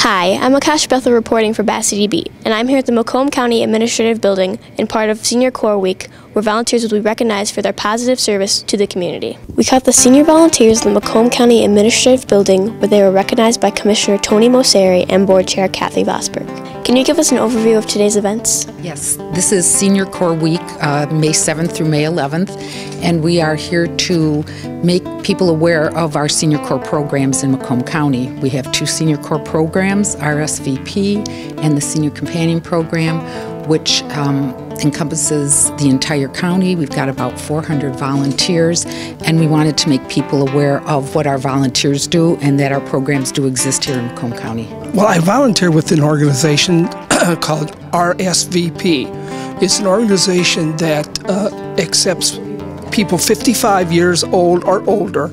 Hi, I'm Akash Bethel reporting for Bass Beat, and I'm here at the Macomb County Administrative Building in part of Senior Corps Week, where volunteers will be recognized for their positive service to the community. We caught the senior volunteers in the Macomb County Administrative Building, where they were recognized by Commissioner Tony Mosseri and Board Chair Kathy Vosberg. Can you give us an overview of today's events? Yes, this is Senior Corps Week, May 7th through May 11th, and we are here to make people aware of our Senior Corps programs in Macomb County. We have two Senior Corps programs, RSVP and the Senior Companion Program, which encompasses the entire county. We've got about 400 volunteers, and we wanted to make people aware of what our volunteers do and that our programs do exist here in Macomb County. Well, I volunteer with an organization called RSVP. It's an organization that accepts people 55 years old or older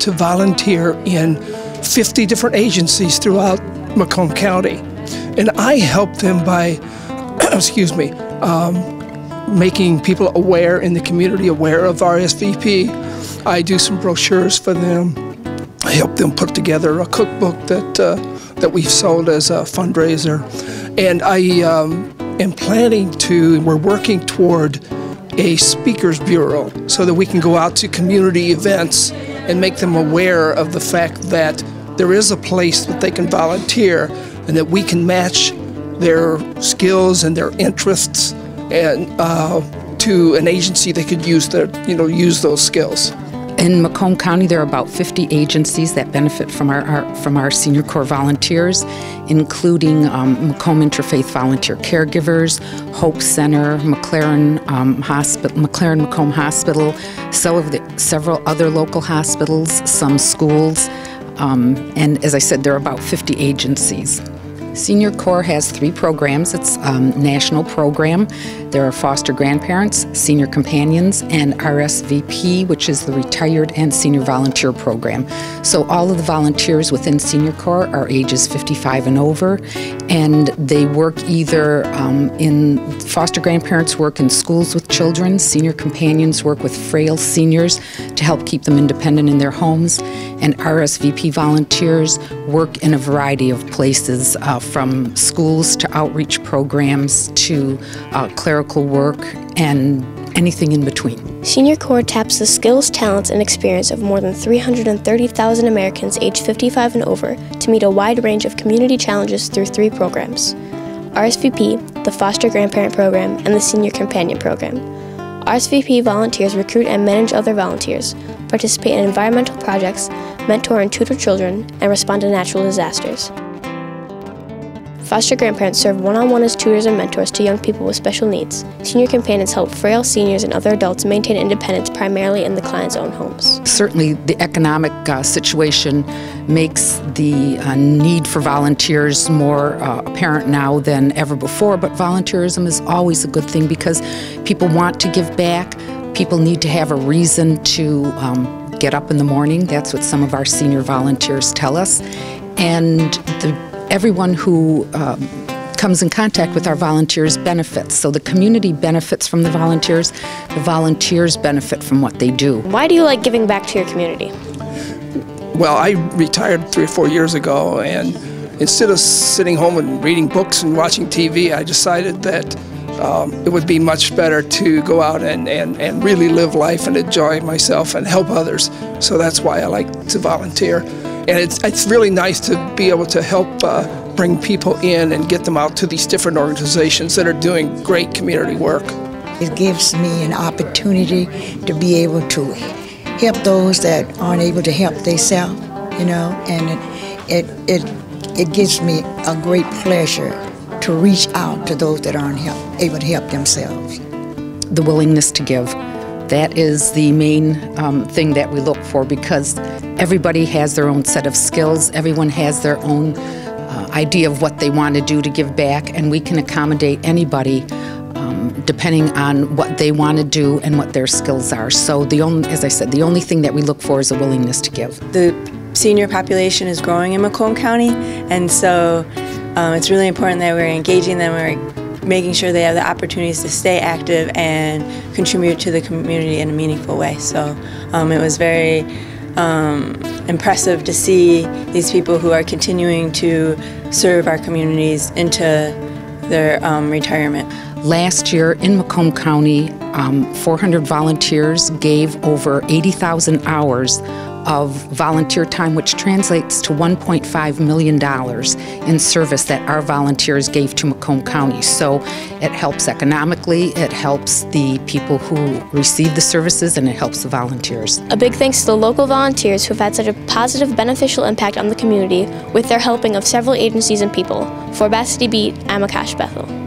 to volunteer in 50 different agencies throughout Macomb County. And I help them by, making people aware in the community, aware of RSVP. I do some brochures for them. I help them put together a cookbook that we've sold as a fundraiser. And I we're working toward a speakers bureau so that we can go out to community events and make them aware of the fact that there is a place that they can volunteer and that we can match their skills and their interests and to an agency that could use those skills. In Macomb County, there are about 50 agencies that benefit from our Senior Corps volunteers, including Macomb Interfaith Volunteer Caregivers, Hope Center, McLaren Macomb Hospital, several other local hospitals, some schools, and as I said, there are about 50 agencies. Senior Corps has three programs. It's a national program. There are foster grandparents, senior companions, and RSVP, which is the retired and senior volunteer program. So all of the volunteers within Senior Corps are ages 55 and over, and they work either in foster grandparents work in schools with children, senior companions work with frail seniors to help keep them independent in their homes, and RSVP volunteers work in a variety of places, from schools to outreach programs to clerical work and anything in between. Senior Corps taps the skills, talents, and experience of more than 330,000 Americans aged 55 and over to meet a wide range of community challenges through three programs: RSVP, the Foster Grandparent Program, and the Senior Companion Program. RSVP volunteers recruit and manage other volunteers, participate in environmental projects, mentor and tutor children, and respond to natural disasters. Foster grandparents serve one-on-one as tutors and mentors to young people with special needs. Senior companions help frail seniors and other adults maintain independence primarily in the client's own homes. Certainly the economic situation makes the need for volunteers more apparent now than ever before, but volunteerism is always a good thing because people want to give back. People need to have a reason to get up in the morning. That's what some of our senior volunteers tell us. And everyone who comes in contact with our volunteers benefits. So the community benefits from the volunteers benefit from what they do. Why do you like giving back to your community? Well, I retired 3 or 4 years ago, and instead of sitting home and reading books and watching TV, I decided that it would be much better to go out and really live life and enjoy myself and help others. So that's why I like to volunteer. And it's really nice to be able to help bring people in and get them out to these different organizations that are doing great community work. It gives me an opportunity to be able to help those that aren't able to help themselves, and it gives me a great pleasure to reach out to those that aren't able to help themselves. The willingness to give. That is the main thing that we look for, because everybody has their own set of skills. Everyone has their own idea of what they want to do to give back, and we can accommodate anybody depending on what they want to do and what their skills are. So as I said, the only thing that we look for is a willingness to give. The senior population is growing in Macomb County, and so it's really important that we're engaging them, we're making sure they have the opportunities to stay active and contribute to the community in a meaningful way. So it was very impressive to see these people who are continuing to serve our communities into their retirement. Last year in Macomb County, 400 volunteers gave over 80,000 hours of volunteer time, which translates to $1.5 million in service that our volunteers gave to Macomb County. So it helps economically, it helps the people who receive the services, and it helps the volunteers. A big thanks to the local volunteers who have had such a positive, beneficial impact on the community with their helping of several agencies and people. For Bass City Beat, I'm Akash Bethel.